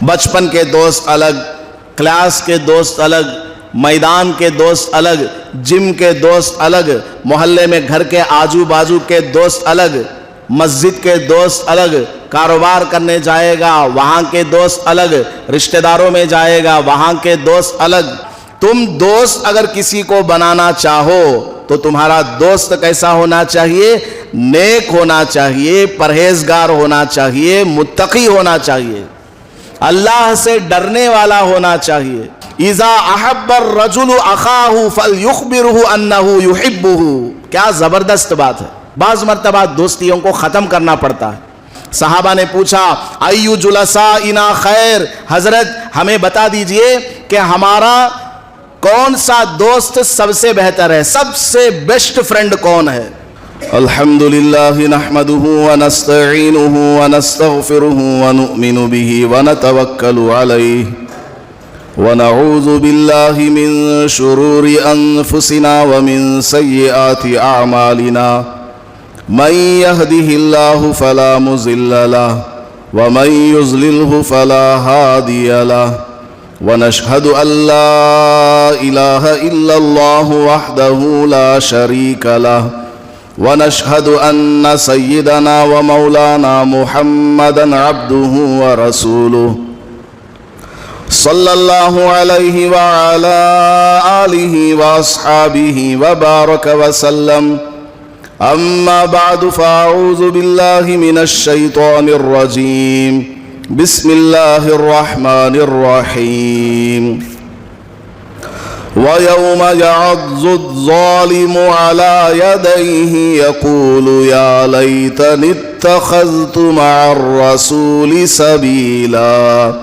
بچپن کے دوست الگ، کلاس کے دوست الگ، میدان کے دوست الگ، جم کے دوست الگ، محلے میں گھر کے آجو بازو کے دوست الگ، مسجد کے دوست الگ، کاروبار کرنے جائے گا وہاں کے دوست الگ، رشتہ داروں میں جائے گا وہاں کے دوست الگ۔ تم دوست اگر کسی کو بنانا چاہو تو تمہارا دوست کیسا ہونا چاہیے؟ نیک ہونا چاہیے، پرہیزگار ہونا چاہیے، متقی ہونا چاہیے، اللہ سے ڈرنے والا ہونا چاہیے۔ اذا احب الرجل اخاہ فلیخبرہ انہ یحبہ، کیا زبردست بات ہے۔ بعض مرتبہ دوستیوں کو ختم کرنا پڑتا ہے۔ صحابہ نے پوچھا ایو جلسائنا خیر، حضرت ہمیں بتا دیجئے کہ ہمارا کون سا دوست سب سے بہتر ہے، سب سے بیسٹ فرینڈ کون ہے؟ الحمدللہ نحمدہ ونستعینہ ونستغفرہ ونؤمن بہ ونتوکل علیہ ونعوذ باللہ من شرور انفسنا ومن سیئات اعمالنا من يهده الله فلا مضل له ومن يضلله فلا هادي له ونشهد أن لا إله إلا الله وحده لا شريك له ونشهد أن سيدنا ومولانا محمدا عبده ورسوله صلى الله عليه وعلى آله وأصحابه وبارك وسلم أما بعد فأعوذ بالله من الشيطان الرجيم بسم الله الرحمن الرحيم ويوم يعض الظالم على يديه يقول يا ليتني اتخذت مع الرسول سبيلا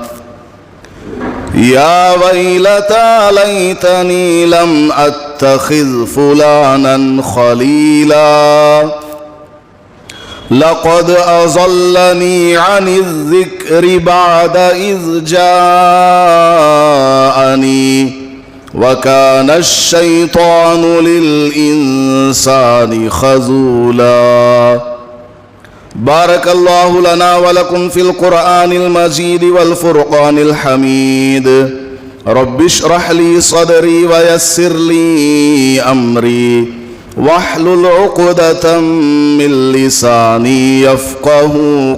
يا ويلتى ليتني لم أتخذ فلانا خليلا لقد أضلني عن الذكر بعد إذ جاءني وكان الشيطان للإنسان خذولا بارك الله لنا ولكم في القرآن المجيد والفرقان الحميد رب اشرح لي صدري ويسر لي أمري واحلل عقدة من لساني يفقه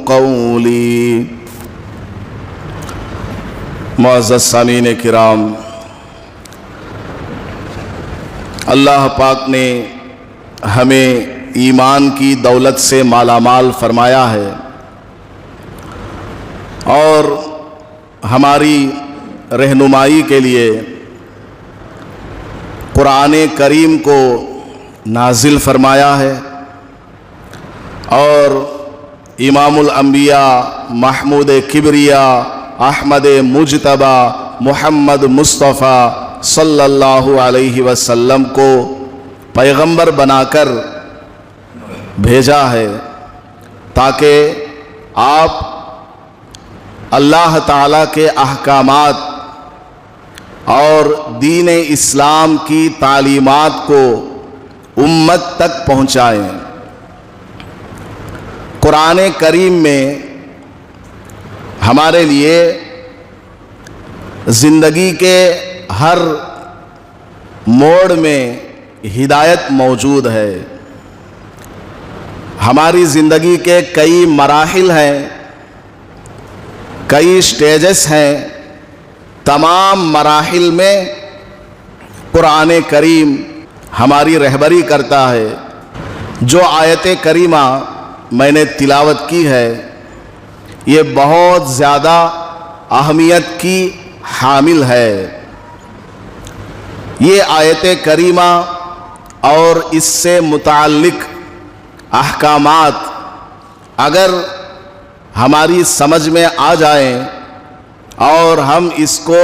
قولي۔ معزز سامعین کرام، اللہ پاک نے ہمیں ایمان کی دولت سے مالا مال فرمایا ہے اور ہماری رہنمائی کے لیے قرآن کریم کو نازل فرمایا ہے، اور امام الانبیاء محمود کبریاء احمد مجتبی محمد مصطفیٰ صلی اللہ علیہ وسلم کو پیغمبر بنا کر بھیجا ہے تاکہ آپ اللہ تعالیٰ کے احکامات اور دین اسلام کی تعلیمات کو امت تک پہنچائیں۔ قرآن کریم میں ہمارے لیے زندگی کے ہر موڑ میں ہدایت موجود ہے۔ ہماری زندگی کے کئی مراحل ہیں، کئی سٹیجز ہیں، تمام مراحل میں قرآن کریم ہماری رہبری کرتا ہے۔ جو آیت کریمہ میں نے تلاوت کی ہے یہ بہت زیادہ اہمیت کی حامل ہے۔ یہ آیت کریمہ اور اس سے متعلق احکامات اگر ہماری سمجھ میں آ جائیں اور ہم اس کو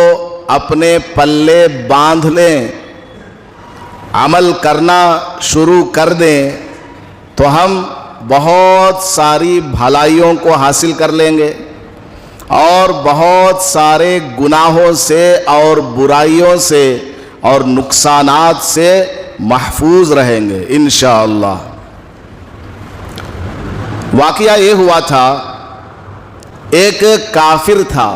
اپنے پلے باندھ لیں، عمل کرنا شروع کر دیں تو ہم بہت ساری بھلائیوں کو حاصل کر لیں گے اور بہت سارے گناہوں سے اور برائیوں سے اور نقصانات سے محفوظ رہیں گے انشاءاللہ۔ واقعہ یہ ہوا تھا، ایک کافر تھا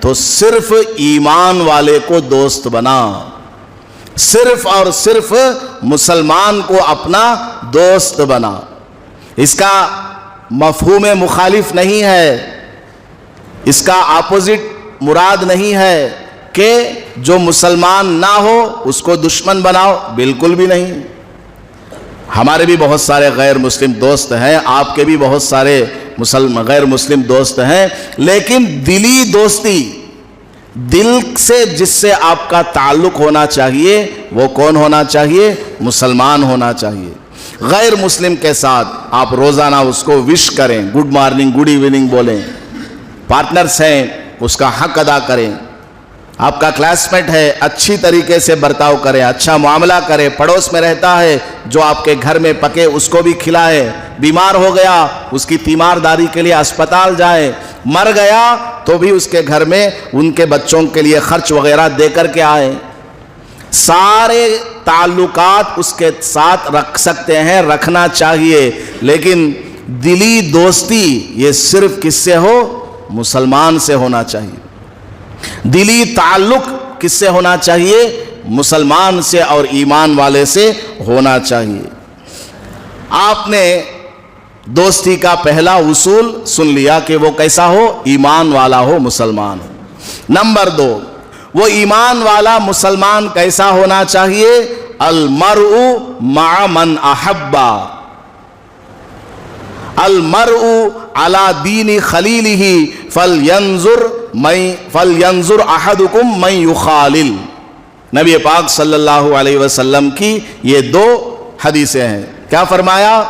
تو صرف ایمان والے کو دوست بنا، صرف اور صرف مسلمان کو اپنا دوست بنا۔ اس کا مفہوم مخالف نہیں ہے، اس کا اپوزٹ مراد نہیں ہے کہ جو مسلمان نہ ہو اس کو دشمن بناؤ، بالکل بھی نہیں۔ ہمارے بھی بہت سارے غیر مسلم دوست ہیں، آپ کے بھی بہت سارے غیر مسلم دوست ہیں، لیکن دلی دوستی، دل سے جس سے آپ کا تعلق ہونا چاہیے وہ کون ہونا چاہیے؟ مسلمان ہونا چاہیے۔ غیر مسلم کے ساتھ آپ روزانہ اس کو وش کریں، گڈ مارننگ، گڈ ایوننگ بولیں، پارٹنرز ہیں اس کا حق ادا کریں، آپ کا کلاس میٹ ہے اچھی طریقے سے برتاؤ کریں، اچھا معاملہ کریں، پڑوس میں رہتا ہے جو آپ کے گھر میں پکے اس کو بھی کھلائے، بیمار ہو گیا اس کی تیمارداری کے لیے اسپتال جائیں، مر گیا تو بھی اس کے گھر میں ان کے بچوں کے لیے خرچ وغیرہ دے کر کے آئیں۔ سارے تعلقات اس کے ساتھ رکھ سکتے ہیں، رکھنا چاہیے، لیکن دلی دوستی یہ صرف کس سے ہو؟ مسلمان سے ہونا چاہیے۔ دلی تعلق کس سے ہونا چاہیے؟ مسلمان سے اور ایمان والے سے ہونا چاہیے۔ آپ نے دوستی کا پہلا اصول سن لیا کہ وہ کیسا ہو؟ ایمان والا ہو، مسلمان ہو۔ نمبر 2، وہ ایمان والا مسلمان کیسا ہونا چاہیے؟ المرء مع من احبا، المرء علی دین خلیلہ فلینظر احدکم من یخالل۔ نبی پاک صلی اللہ علیہ وسلم کی یہ 2 حدیثیں ہیں۔ کیا فرمایا؟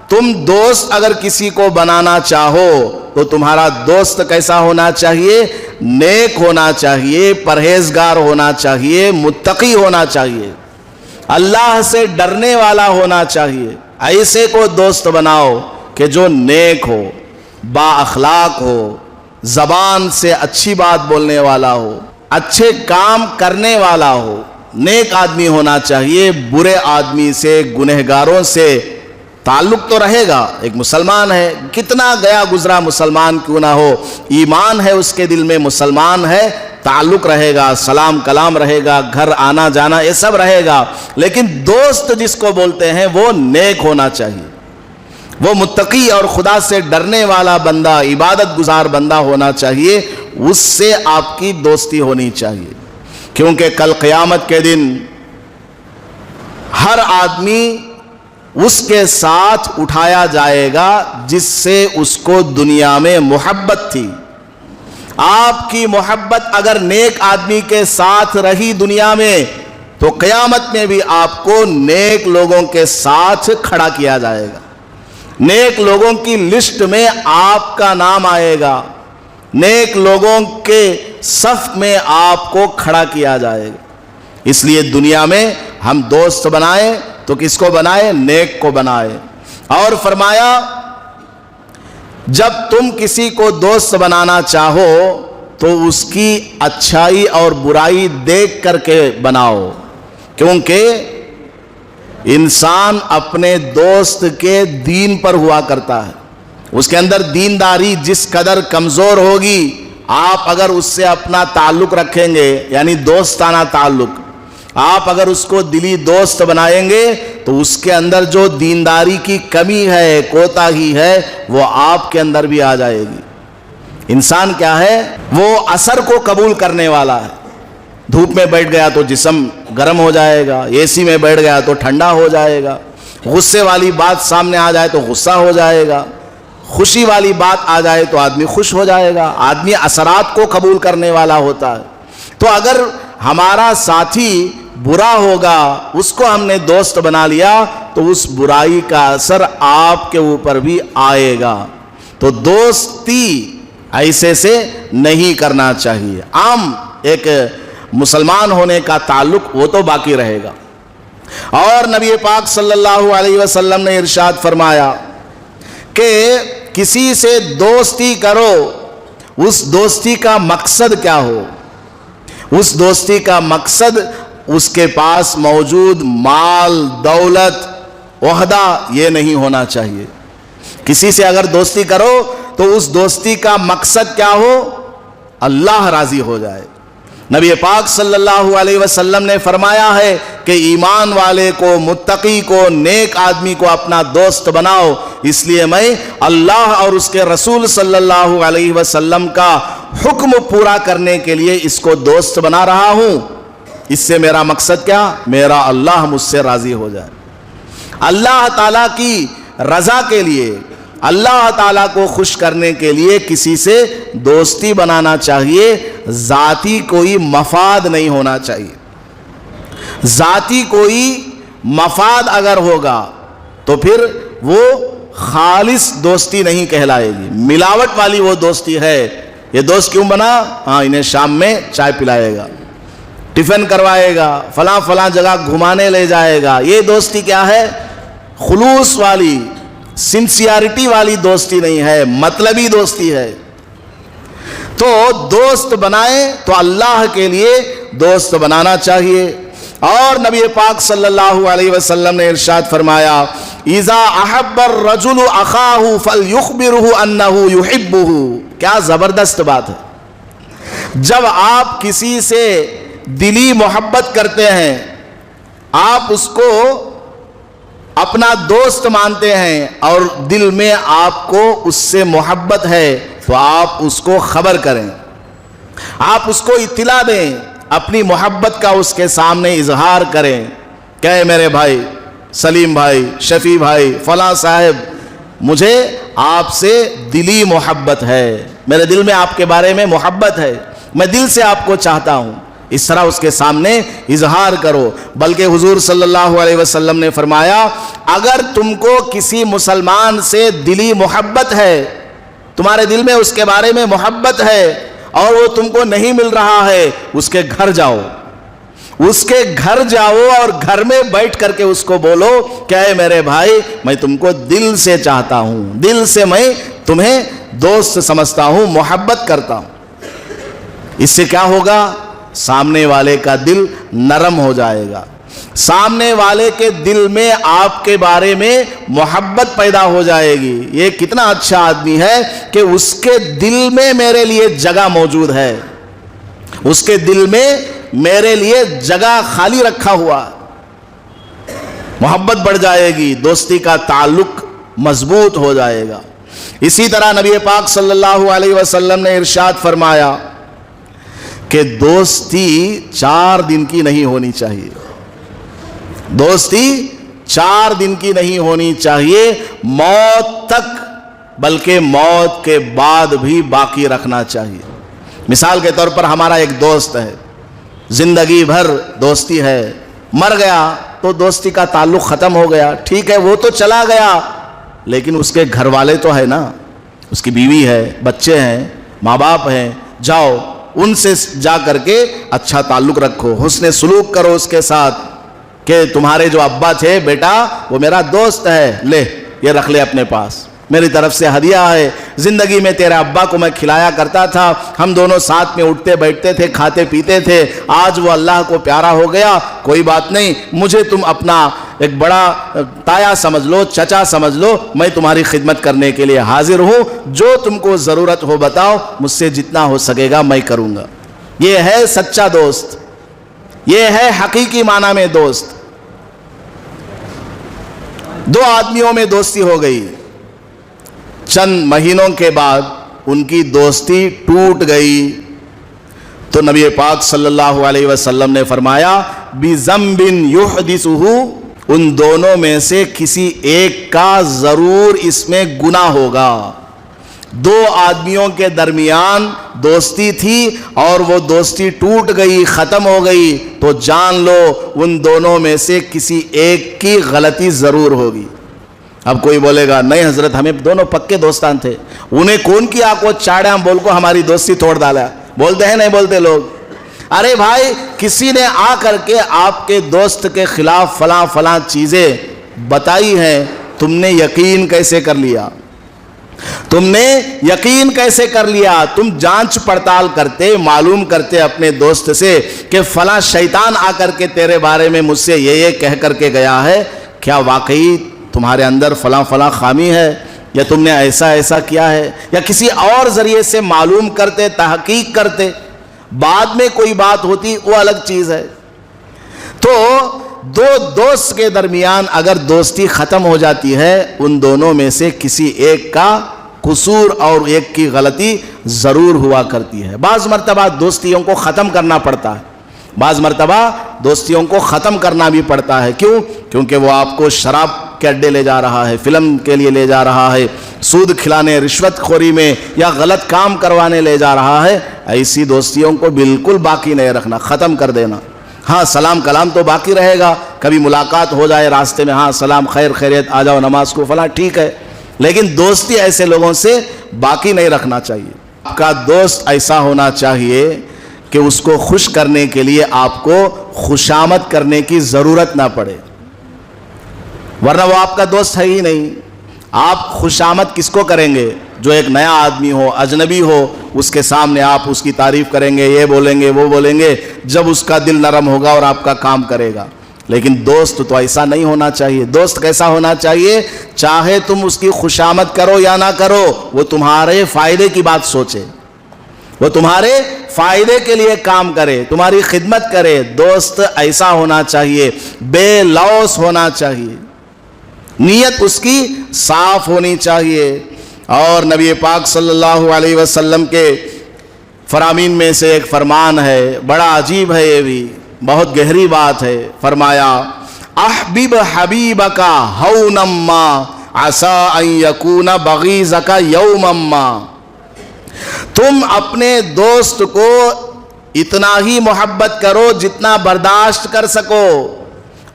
تم دوست اگر کسی کو بنانا چاہو تو تمہارا دوست کیسا ہونا چاہیے؟ نیک ہونا چاہیے، پرہیزگار ہونا چاہیے، متقی ہونا چاہیے، اللہ سے ڈرنے والا ہونا چاہیے۔ ایسے کو دوست بناؤ کہ جو نیک ہو، با اخلاق ہو، زبان سے اچھی بات بولنے والا ہو، اچھے کام کرنے والا ہو، نیک آدمی ہونا چاہیے۔ برے آدمی سے، گنہگاروں سے تعلق تو رہے گا، ایک مسلمان ہے، کتنا گیا گزرا مسلمان کیوں نہ ہو، ایمان ہے اس کے دل میں، مسلمان ہے، تعلق رہے گا، سلام کلام رہے گا، گھر آنا جانا یہ سب رہے گا، لیکن دوست جس کو بولتے ہیں وہ نیک ہونا چاہیے، وہ متقی اور خدا سے ڈرنے والا بندہ، عبادت گزار بندہ ہونا چاہیے، اس سے آپ کی دوستی ہونی چاہیے، کیونکہ کل قیامت کے دن ہر آدمی اس کے ساتھ اٹھایا جائے گا جس سے اس کو دنیا میں محبت تھی۔ آپ کی محبت اگر نیک آدمی کے ساتھ رہی دنیا میں تو قیامت میں بھی آپ کو نیک لوگوں کے ساتھ کھڑا کیا جائے گا، نیک لوگوں کی لسٹ میں آپ کا نام آئے گا، نیک لوگوں کے صف میں آپ کو کھڑا کیا جائے گا۔ اس لیے دنیا میں ہم دوست بنائیں تو کس کو بنائے؟ نیک کو بنائے۔ اور فرمایا جب تم کسی کو دوست بنانا چاہو تو اس کی اچھائی اور برائی دیکھ کر کے بناؤ، کیونکہ انسان اپنے دوست کے دین پر ہوا کرتا ہے، اس کے اندر دینداری جس قدر کمزور ہوگی، آپ اگر اس سے اپنا تعلق رکھیں گے، یعنی دوستانہ تعلق، آپ اگر اس کو دلی دوست بنائیں گے تو اس کے اندر جو دینداری کی کمی ہے، کوتاہی ہے، وہ آپ کے اندر بھی آ جائے گی۔ انسان کیا ہے؟ وہ اثر کو قبول کرنے والا ہے، دھوپ میں بیٹھ گیا تو جسم گرم ہو جائے گا، اے سی میں بیٹھ گیا تو ٹھنڈا ہو جائے گا، غصے والی بات سامنے آ جائے تو غصہ ہو جائے گا، خوشی والی بات آ جائے تو آدمی خوش ہو جائے گا، آدمی اثرات کو قبول کرنے والا ہوتا ہے۔ تو اگر ہمارا ساتھی برا ہوگا، اس کو ہم نے دوست بنا لیا تو اس برائی کا اثر آپ کے اوپر بھی آئے گا۔ تو دوستی ایسے سے نہیں کرنا چاہیے۔ عام ایک مسلمان ہونے کا تعلق وہ تو باقی رہے گا۔ اور نبی پاک صلی اللہ علیہ وسلم نے ارشاد فرمایا کہ کسی سے دوستی کرو، اس دوستی کا مقصد کیا ہو؟ اس دوستی کا مقصد اس کے پاس موجود مال، دولت، عہدہ یہ نہیں ہونا چاہیے۔ کسی سے اگر دوستی کرو تو اس دوستی کا مقصد کیا ہو؟ اللہ راضی ہو جائے۔ نبی پاک صلی اللہ علیہ وسلم نے فرمایا ہے کہ ایمان والے کو، متقی کو، نیک آدمی کو اپنا دوست بناؤ، اس لیے میں اللہ اور اس کے رسول صلی اللہ علیہ وسلم کا حکم پورا کرنے کے لیے اس کو دوست بنا رہا ہوں۔ اس سے میرا مقصد کیا؟ میرا اللہ مجھ سے راضی ہو جائے۔ اللہ تعالیٰ کی رضا کے لیے، اللہ تعالیٰ کو خوش کرنے کے لیے کسی سے دوستی بنانا چاہیے، ذاتی کوئی مفاد نہیں ہونا چاہیے۔ ذاتی کوئی مفاد اگر ہوگا تو پھر وہ خالص دوستی نہیں کہلائے گی، ملاوٹ والی وہ دوستی ہے۔ یہ دوست کیوں بنا؟ ہاں، انہیں شام میں چائے پلائے گا، ٹفن کروائے گا، فلاں فلاں جگہ گھمانے لے جائے گا۔ یہ دوستی کیا ہے؟ خلوص والی، سنسیئرٹی والی دوستی نہیں ہے، مطلبی دوستی ہے۔ تو دوست بنائیں تو اللہ کے لیے دوست بنانا چاہیے۔ اور نبی پاک صلی اللہ علیہ وسلم نے ارشاد فرمایا، اذا احب الرجل اخاہ فلیخبرہ انہ یحبہ۔ کیا زبردست بات ہے! جب آپ کسی سے دلی محبت کرتے ہیں، آپ اس کو اپنا دوست مانتے ہیں اور دل میں آپ کو اس سے محبت ہے، تو آپ اس کو خبر کریں، آپ اس کو اطلاع دیں، اپنی محبت کا اس کے سامنے اظہار کریں کہ اے میرے بھائی سلیم بھائی، شفیع بھائی، فلاں صاحب، مجھے آپ سے دلی محبت ہے، میرے دل میں آپ کے بارے میں محبت ہے، میں دل سے آپ کو چاہتا ہوں۔ اس طرح اس کے سامنے اظہار کرو۔ بلکہ حضور صلی اللہ علیہ وسلم نے فرمایا، اگر تم کو کسی مسلمان سے دلی محبت ہے، تمہارے دل میں اس کے بارے میں محبت ہے اور وہ تم کو نہیں مل رہا ہے، اس کے گھر جاؤ، اس کے گھر جاؤ اور گھر میں بیٹھ کر کے اس کو بولو کہ اے میرے بھائی، میں تم کو دل سے چاہتا ہوں، دل سے میں تمہیں دوست سمجھتا ہوں، محبت کرتا ہوں۔ اس سے کیا ہوگا؟ سامنے والے کا دل نرم ہو جائے گا، سامنے والے کے دل میں آپ کے بارے میں محبت پیدا ہو جائے گی۔ یہ کتنا اچھا آدمی ہے کہ اس کے دل میں میرے لیے جگہ موجود ہے، اس کے دل میں میرے لیے جگہ خالی رکھا ہوا۔ محبت بڑھ جائے گی، دوستی کا تعلق مضبوط ہو جائے گا۔ اسی طرح نبی پاک صلی اللہ علیہ وسلم نے ارشاد فرمایا کہ دوستی 4 دن کی نہیں ہونی چاہیے، دوستی 4 دن کی نہیں ہونی چاہیے، موت تک، بلکہ موت کے بعد بھی باقی رکھنا چاہیے۔ مثال کے طور پر ہمارا ایک دوست ہے، زندگی بھر دوستی ہے، مر گیا تو دوستی کا تعلق ختم ہو گیا، ٹھیک ہے وہ تو چلا گیا، لیکن اس کے گھر والے تو ہے نا، اس کی بیوی ہے، بچے ہیں، ماں باپ ہیں، جاؤ ان سے جا کر کے اچھا تعلق رکھو، حسن سلوک کرو اس کے ساتھ کہ تمہارے جو ابا تھے بیٹا وہ میرا دوست ہے، لے یہ رکھ لے اپنے پاس، میری طرف سے ہدیہ ہے، زندگی میں تیرے ابا کو میں کھلایا کرتا تھا، ہم دونوں ساتھ میں اٹھتے بیٹھتے تھے، کھاتے پیتے تھے، آج وہ اللہ کو پیارا ہو گیا، کوئی بات نہیں، مجھے تم اپنا ایک بڑا تایا سمجھ لو، چچا سمجھ لو، میں تمہاری خدمت کرنے کے لیے حاضر ہوں، جو تم کو ضرورت ہو بتاؤ، مجھ سے جتنا ہو سکے گا میں کروں گا۔ یہ ہے سچا دوست، یہ ہے حقیقی معنی میں دوست۔ 2 آدمیوں میں دوستی ہو گئی، چند مہینوں کے بعد ان کی دوستی ٹوٹ گئی، تو نبی پاک صلی اللہ علیہ وسلم نے فرمایا بِذَنْبٍ يُحْدِثُهُ، ان دونوں میں سے کسی ایک کا ضرور اس میں گناہ ہوگا۔ 2 آدمیوں کے درمیان دوستی تھی اور وہ دوستی ٹوٹ گئی، ختم ہو گئی، تو جان لو ان دونوں میں سے کسی ایک کی غلطی ضرور ہوگی۔ اب کوئی بولے گا نہیں حضرت ہمیں دونوں پکے دوستان تھے، انہیں کون کیا کو چاڑے ہم بول کو ہماری دوستی توڑ ڈالا، بولتے ہیں نہیں بولتے لوگ؟ ارے بھائی کسی نے آ کر کے آپ کے دوست کے خلاف فلاں فلاں چیزیں بتائی ہیں، تم نے یقین کیسے کر لیا؟ تم نے یقین کیسے کر لیا؟ تم جانچ پڑتال کرتے، معلوم کرتے اپنے دوست سے کہ فلاں شیطان آ کر کے تیرے بارے میں مجھ سے یہ کہہ کر کے گیا ہے، کیا واقعی تمہارے اندر فلاں فلاں خامی ہے؟ یا تم نے ایسا ایسا کیا ہے، یا کسی اور ذریعے سے معلوم کرتے، تحقیق کرتے، بعد میں کوئی بات ہوتی، وہ الگ چیز ہے۔ تو دو دوست کے درمیان اگر دوستی ختم ہو جاتی ہے، ان دونوں میں سے کسی ایک کا قصور اور ایک کی غلطی ضرور ہوا کرتی ہے۔ بعض مرتبہ دوستیوں کو ختم کرنا پڑتا ہے، بعض مرتبہ دوستیوں کو ختم کرنا بھی پڑتا ہے۔ کیوں؟ کیونکہ وہ آپ کو شراب کے اڈے لے جا رہا ہے، فلم کے لیے لے جا رہا ہے، سود کھلانے، رشوت خوری میں یا غلط کام کروانے لے جا رہا ہے۔ ایسی دوستیوں کو بالکل باقی نہیں رکھنا، ختم کر دینا۔ ہاں سلام کلام تو باقی رہے گا، کبھی ملاقات ہو جائے راستے میں، ہاں سلام خیر خیریت، آ جاؤ نماز کو فلاں، ٹھیک ہے، لیکن دوستی ایسے لوگوں سے باقی نہیں رکھنا چاہیے۔ آپ کا دوست ایسا ہونا چاہیے کہ اس کو خوش کرنے کے لیے آپ کو خوشامد کرنے کی ضرورت نہ پڑے، ورنہ وہ آپ کا دوست ہے ہی نہیں۔ آپ خوشامد کس کو کریں گے؟ جو ایک نیا آدمی ہو، اجنبی ہو، اس کے سامنے آپ اس کی تعریف کریں گے، یہ بولیں گے وہ بولیں گے، جب اس کا دل نرم ہوگا اور آپ کا کام کرے گا۔ لیکن دوست تو ایسا نہیں ہونا چاہیے۔ دوست کیسا ہونا چاہیے؟ چاہے تم اس کی خوشامد کرو یا نہ کرو، وہ تمہارے فائدے کی بات سوچے، وہ تمہارے فائدے کے لیے کام کرے، تمہاری خدمت کرے۔ دوست ایسا ہونا چاہیے، بے لوث ہونا چاہیے، نیت اس کی صاف ہونی چاہیے۔ اور نبی پاک صلی اللہ علیہ وسلم کے فرامین میں سے ایک فرمان ہے، بڑا عجیب ہے، یہ بھی بہت گہری بات ہے۔ فرمایا احبب حبیبک ہونا ما عسى ان یکون بغیضک یوما ما، تم اپنے دوست کو اتنا ہی محبت کرو جتنا برداشت کر سکو۔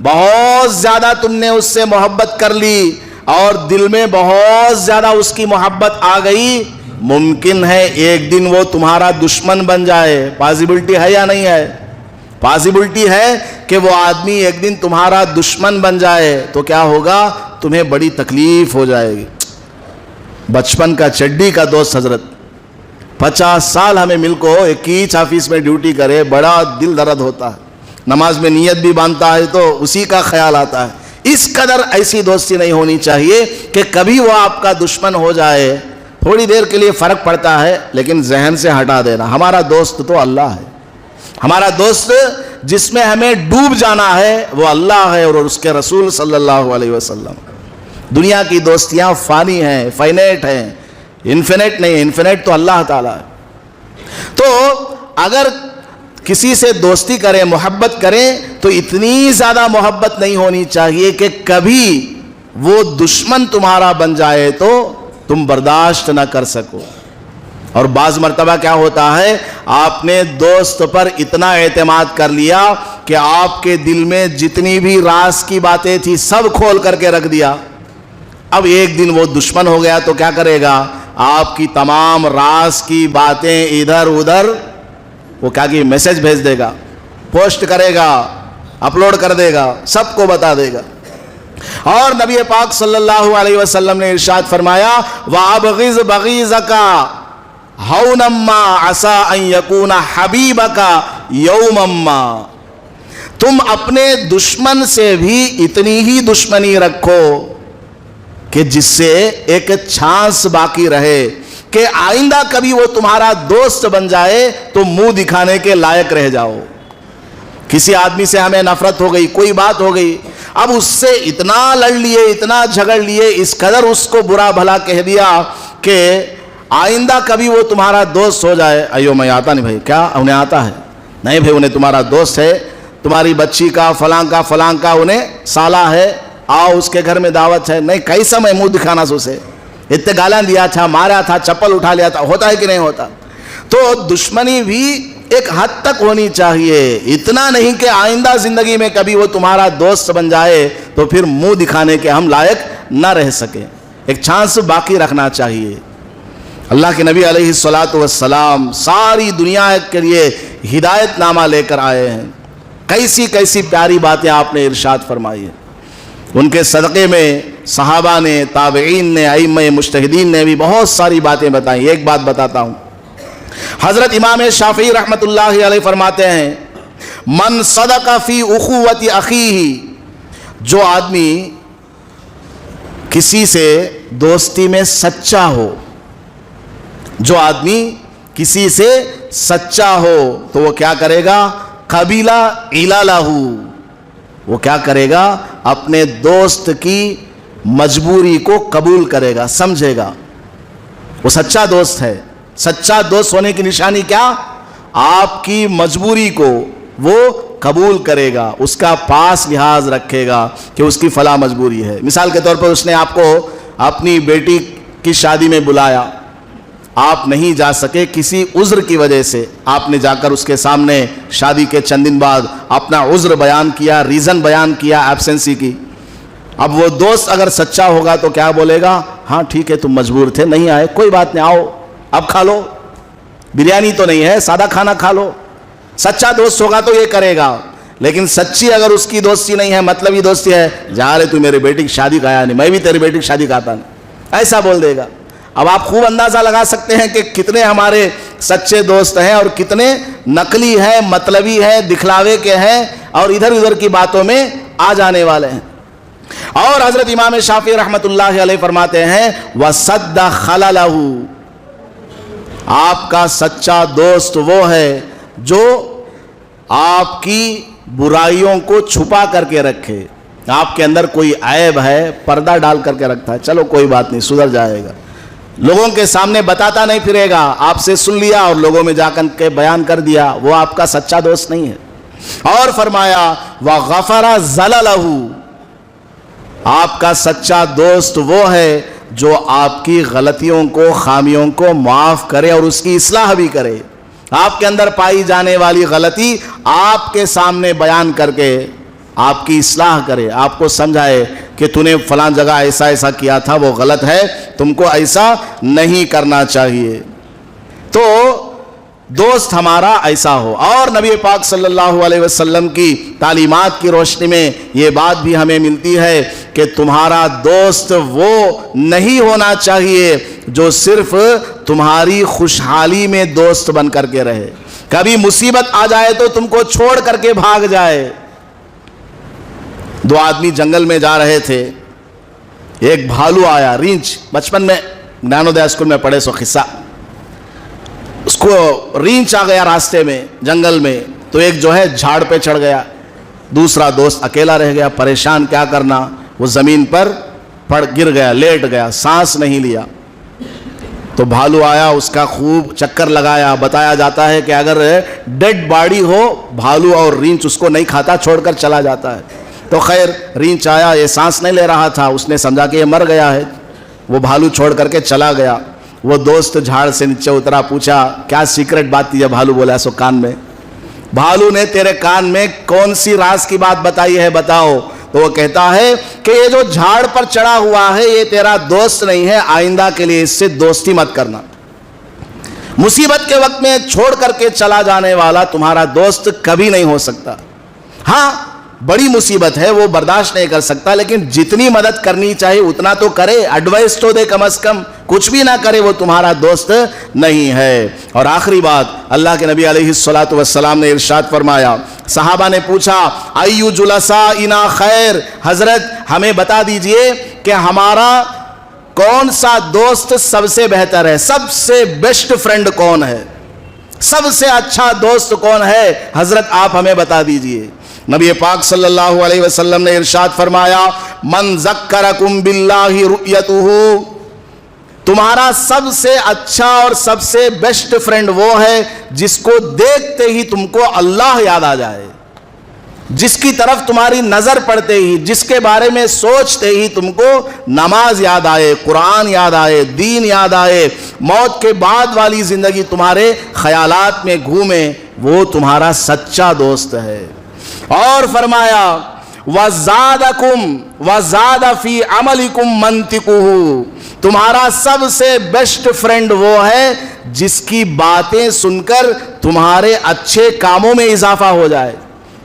بہت زیادہ تم نے اس سے محبت کر لی اور دل میں بہت زیادہ اس کی محبت آ گئی، ممکن ہے ایک دن وہ تمہارا دشمن بن جائے۔ پاسبلٹی ہے یا نہیں ہے؟ پاسبلٹی ہے کہ وہ آدمی ایک دن تمہارا دشمن بن جائے، تو کیا ہوگا؟ تمہیں بڑی تکلیف ہو جائے گی۔ بچپن کا چڈی کا دوست حضرت 50 سال ہمیں مل کو ایک ہی آفس میں ڈیوٹی کرے، بڑا دل درد ہوتا ہے، نماز میں نیت بھی باندھتا ہے تو اسی کا خیال آتا ہے۔ اس قدر ایسی دوستی نہیں ہونی چاہیے کہ کبھی وہ آپ کا دشمن ہو جائے۔ تھوڑی دیر کے لیے فرق پڑتا ہے لیکن ذہن سے ہٹا دینا، ہمارا دوست تو اللہ ہے، ہمارا دوست جس میں ہمیں ڈوب جانا ہے وہ اللہ ہے اور اس کے رسول صلی اللہ علیہ وسلم۔ دنیا کی دوستیاں فانی ہیں، فائنائٹ ہیں، انفینٹ نہیں، انفینٹ تو اللہ تعالیٰ ہے۔ تو اگر کسی سے دوستی کریں، محبت کریں، تو اتنی زیادہ محبت نہیں ہونی چاہیے کہ کبھی وہ دشمن تمہارا بن جائے تو تم برداشت نہ کر سکو۔ اور بعض مرتبہ کیا ہوتا ہے، آپ نے دوست پر اتنا اعتماد کر لیا کہ آپ کے دل میں جتنی بھی راز کی باتیں تھی سب کھول کر کے رکھ دیا۔ اب ایک دن وہ دشمن ہو گیا تو کیا کرے گا؟ آپ کی تمام راز کی باتیں ادھر ادھر وہ کیا کہ میسج بھیج دے گا، پوسٹ کرے گا، اپلوڈ کر دے گا، سب کو بتا دے گا۔ اور نبی پاک صلی اللہ علیہ وسلم نے ارشاد فرمایا وَأَبْغِضْ بَغِيظَكَ هَوْنًا مَّا عَسَىٰ أَن يَكُونَ حَبِيبَكَ يَوْمًا مَّا، تم اپنے دشمن سے بھی اتنی ہی دشمنی رکھو کہ جس سے ایک چھانس باقی رہے کہ آئندہ کبھی وہ تمہارا دوست بن جائے تو منہ دکھانے کے لائق رہ جاؤ۔ کسی آدمی سے ہمیں نفرت ہو گئی، کوئی بات ہو گئی، اب اس سے اتنا لڑ لیے، اتنا جھگڑ لیے، اس قدر اس کو برا بھلا کہہ دیا کہ آئندہ کبھی وہ تمہارا دوست ہو جائے۔ ایو میں آتا نہیں بھائی، کیا انہیں آتا ہے؟ نہیں بھائی، انہیں تمہارا دوست ہے، تمہاری بچی کا فلاں کا انہیں سالہ ہے، آؤ اس کے گھر میں دعوت ہے۔ نہیں، کیسا میں منہ دکھانا سو سے، اتنے گالیاں دیا تھا، مارا تھا، چپل اٹھا لیا تھا، ہوتا ہے کہ نہیں ہوتا؟ تو دشمنی بھی ایک حد تک ہونی چاہیے، اتنا نہیں کہ آئندہ زندگی میں کبھی وہ تمہارا دوست بن جائے تو پھر منہ دکھانے کے ہم لائق نہ رہ سکیں۔ ایک چانس باقی رکھنا چاہیے۔ اللہ کے نبی علیہ الصلاۃ والسلام ساری دنیا کے لیے ہدایت نامہ لے کر آئے ہیں، کیسی کیسی پیاری باتیں آپ نے ارشاد فرمائی ہیں۔ ان کے صدقے میں صحابہ نے، تابعین نے، ائمہ مجتہدین نے بھی بہت ساری باتیں بتائیں۔ ایک بات بتاتا ہوں، حضرت امام شافعی رحمۃ اللہ علیہ فرماتے ہیں من صدق فی اخوۃ اخیہ، جو آدمی کسی سے دوستی میں سچا ہو، جو آدمی کسی سے سچا ہو تو وہ کیا کرے گا؟ قبیلہ علالہ، وہ کیا کرے گا؟ اپنے دوست کی مجبوری کو قبول کرے گا، سمجھے گا، وہ سچا دوست ہے۔ سچا دوست ہونے کی نشانی کیا؟ آپ کی مجبوری کو وہ قبول کرے گا، اس کا پاس لحاظ رکھے گا کہ اس کی فلاں مجبوری ہے۔ مثال کے طور پر اس نے آپ کو اپنی بیٹی کی شادی میں بلایا، آپ نہیں جا سکے کسی عذر کی وجہ سے، آپ نے جا کر اس کے سامنے شادی کے چند دن بعد اپنا عذر بیان کیا، ریزن بیان کیا ایبسنسی کی۔ اب وہ دوست اگر سچا ہوگا تو کیا بولے گا؟ ہاں ٹھیک ہے، تم مجبور تھے، نہیں آئے، کوئی بات نہیں، آؤ اب کھا لو، بریانی تو نہیں ہے، سادہ کھانا کھا لو۔ سچا دوست ہوگا تو یہ کرے گا۔ لیکن سچی اگر اس کی دوستی نہیں ہے، مطلبی دوستی ہے، جا رہے تو میری بیٹی کی شادی کا آیا نہیں، میں بھی تیری بیٹی کی شادی کا آتا نہیں، ایسا بول دے گا۔ اب آپ خوب اندازہ لگا سکتے ہیں کہ کتنے ہمارے سچے دوست ہیں اور کتنے نقلی ہیں، مطلبی ہیں، دکھلاوے کے ہیں اور ادھر ادھر کی باتوں میں آ جانے والے ہیں۔ اور حضرت امام شافعی رحمت اللہ علیہ فرماتے ہیں وَسَدَّ خَلَلَهُ، آپ کا سچا دوست وہ ہے جو آپ کی برائیوں کو چھپا کر کے رکھے۔ آپ کے اندر کوئی عیب ہے، پردہ ڈال کر کے رکھتا ہے، چلو کوئی بات نہیں، سدھر جائے گا، لوگوں کے سامنے بتاتا نہیں پھرے گا، آپ سے سن لیا اور لوگوں میں جا کر کے بیان کر دیا، وہ آپ کا سچا دوست نہیں ہے۔ اور فرمایا وَغَفَرَ زَلَلَهُ، آپ کا سچا دوست وہ ہے جو آپ کی غلطیوں کو، خامیوں کو معاف کرے اور اس کی اصلاح بھی کرے۔ آپ کے اندر پائی جانے والی غلطی آپ کے سامنے بیان کر کے آپ کی اصلاح کرے، آپ کو سمجھائے کہ تو نے فلاں جگہ ایسا ایسا کیا تھا، وہ غلط ہے، تم کو ایسا نہیں کرنا چاہیے۔ تو دوست ہمارا ایسا ہو۔ اور نبی پاک صلی اللہ علیہ وسلم کی تعلیمات کی روشنی میں یہ بات بھی ہمیں ملتی ہے کہ تمہارا دوست وہ نہیں ہونا چاہیے جو صرف تمہاری خوشحالی میں دوست بن کر کے رہے، کبھی مصیبت آ جائے تو تم کو چھوڑ کر کے بھاگ جائے۔ دو آدمی جنگل میں جا رہے تھے، ایک بھالو آیا، ریچھ، بچپن میں gnanodaya اسکول میں پڑھے سو قصہ، اس کو ریچھ آ گیا راستے میں جنگل میں، تو ایک جو ہے جھاڑ پہ چڑھ گیا، دوسرا دوست اکیلا رہ گیا، پریشان کیا کرنا، وہ زمین پر گر گیا، لیٹ گیا، سانس نہیں لیا۔ تو بھالو آیا، اس کا خوب چکر لگایا۔ بتایا جاتا ہے کہ اگر ڈیڈ باڈی ہو، بھالو اور ریچھ اس کو نہیں کھاتا، چھوڑ کر چلا جاتا ہے۔ تو خیر ریچھ آیا، یہ سانس نہیں لے رہا تھا، اس نے سمجھا کہ یہ مر گیا ہے، وہ بھالو چھوڑ کر کے چلا گیا۔ وہ دوست جھاڑ سے نیچے اترا، پوچھا کیا سیکرٹ بات تھی؟ بھالو بولا سو کان میں۔ بھالو نے تیرے کان میں کون سی راز کی بات بتائی ہے بتاؤ؟ تو وہ کہتا ہے کہ یہ جو جھاڑ پر چڑھا ہوا ہے یہ تیرا دوست نہیں ہے، آئندہ کے لیے اس سے دوستی مت کرنا۔ مصیبت کے وقت میں چھوڑ کر کے چلا جانے والا تمہارا دوست کبھی نہیں ہو سکتا۔ ہاں بڑی مصیبت ہے، وہ برداشت نہیں کر سکتا، لیکن جتنی مدد کرنی چاہیے اتنا تو کرے، ایڈوائس تو دے کم از کم، کچھ بھی نہ کرے، وہ تمہارا دوست نہیں ہے۔ اور آخری بات، اللہ کے نبی علیہ الصلوۃ والسلام نے ارشاد فرمایا، صحابہ نے پوچھا ایو جلسائنا خیر، حضرت ہمیں بتا دیجئے کہ ہمارا کون سا دوست سب سے بہتر ہے، سب سے بیسٹ فرینڈ کون ہے، سب سے اچھا دوست کون ہے؟ حضرت آپ ہمیں بتا دیجئے۔ نبی پاک صلی اللہ علیہ وسلم نے ارشاد فرمایا من ذکرکم باللہ رؤیتہ، تمہارا سب سے اچھا اور سب سے بیسٹ فرینڈ وہ ہے جس کو دیکھتے ہی تم کو اللہ یاد آ جائے، جس کی طرف تمہاری نظر پڑتے ہی، جس کے بارے میں سوچتے ہی تم کو نماز یاد آئے، قرآن یاد آئے، دین یاد آئے، موت کے بعد والی زندگی تمہارے خیالات میں گھومے، وہ تمہارا سچا دوست ہے۔ اور فرمایا وَزَادَكُمْ وَزَادَ فِي عَمَلِكُمْ مَنْتِقُهُ، تمہارا سب سے بیسٹ فرینڈ وہ ہے جس کی باتیں سن کر تمہارے اچھے کاموں میں اضافہ ہو جائے،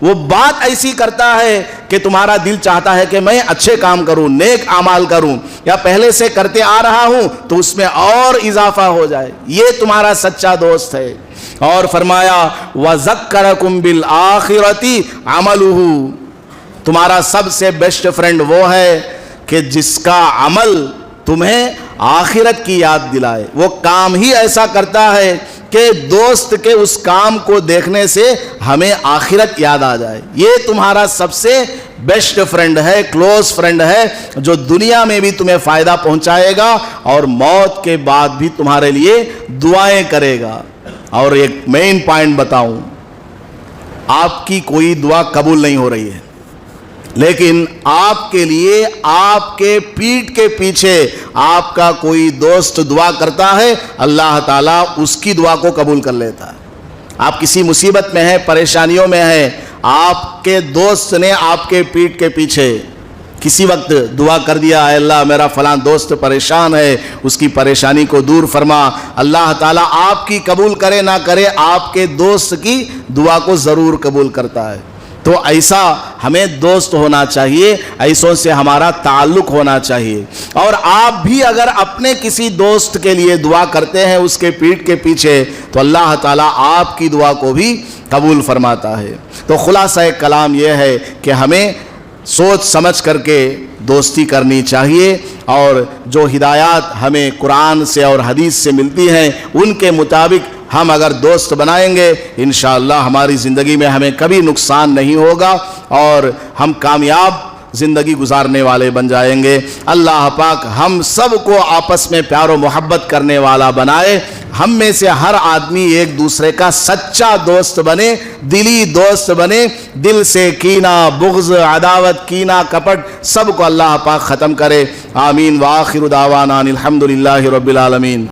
وہ بات ایسی کرتا ہے کہ تمہارا دل چاہتا ہے کہ میں اچھے کام کروں، نیک اعمال کروں، یا پہلے سے کرتے آ رہا ہوں تو اس میں اور اضافہ ہو جائے، یہ تمہارا سچا دوست ہے۔ اور فرمایا وَذَكَّرَكُمْ بِالْآخِرَةِ عَمَلُهُ، تمہارا سب سے بیسٹ فرینڈ وہ ہے کہ جس کا عمل تمہیں آخرت کی یاد دلائے، وہ کام ہی ایسا کرتا ہے کہ دوست کے اس کام کو دیکھنے سے ہمیں آخرت یاد آ جائے۔ یہ تمہارا سب سے بیسٹ فرینڈ ہے، کلوز فرینڈ ہے، جو دنیا میں بھی تمہیں فائدہ پہنچائے گا اور موت کے بعد بھی تمہارے لیے دعائیں کرے گا۔ اور ایک مین پوائنٹ بتاؤں، آپ کی کوئی دعا قبول نہیں ہو رہی ہے، لیکن آپ کے لیے آپ کے پیٹھ کے پیچھے آپ کا کوئی دوست دعا کرتا ہے، اللہ تعالیٰ اس کی دعا کو قبول کر لیتا ہے۔ آپ کسی مصیبت میں ہیں، پریشانیوں میں ہیں، آپ کے دوست نے آپ کے پیٹھ کے پیچھے کسی وقت دعا کر دیا، اے اللہ میرا فلاں دوست پریشان ہے، اس کی پریشانی کو دور فرما، اللہ تعالیٰ آپ کی قبول کرے نہ کرے آپ کے دوست کی دعا کو ضرور قبول کرتا ہے۔ تو ایسا ہمیں دوست ہونا چاہیے، ایسوں سے ہمارا تعلق ہونا چاہیے۔ اور آپ بھی اگر اپنے کسی دوست کے لیے دعا کرتے ہیں اس کے پیٹھ کے پیچھے، تو اللہ تعالیٰ آپ کی دعا کو بھی قبول فرماتا ہے۔ تو خلاصہ کلام یہ ہے کہ ہمیں سوچ سمجھ کر کے دوستی کرنی چاہیے، اور جو ہدایات ہمیں قرآن سے اور حدیث سے ملتی ہیں ان کے مطابق ہم اگر دوست بنائیں گے، انشاءاللہ ہماری زندگی میں ہمیں کبھی نقصان نہیں ہوگا اور ہم کامیاب زندگی گزارنے والے بن جائیں گے۔ اللہ پاک ہم سب کو آپس میں پیار و محبت کرنے والا بنائے، ہم میں سے ہر آدمی ایک دوسرے کا سچا دوست بنے، دلی دوست بنے، دل سے کینہ، بغض، عداوت، کینہ، کپٹ سب کو اللہ پاک ختم کرے۔ آمین۔ وآخر دعوانا الحمدللہ رب العالمین۔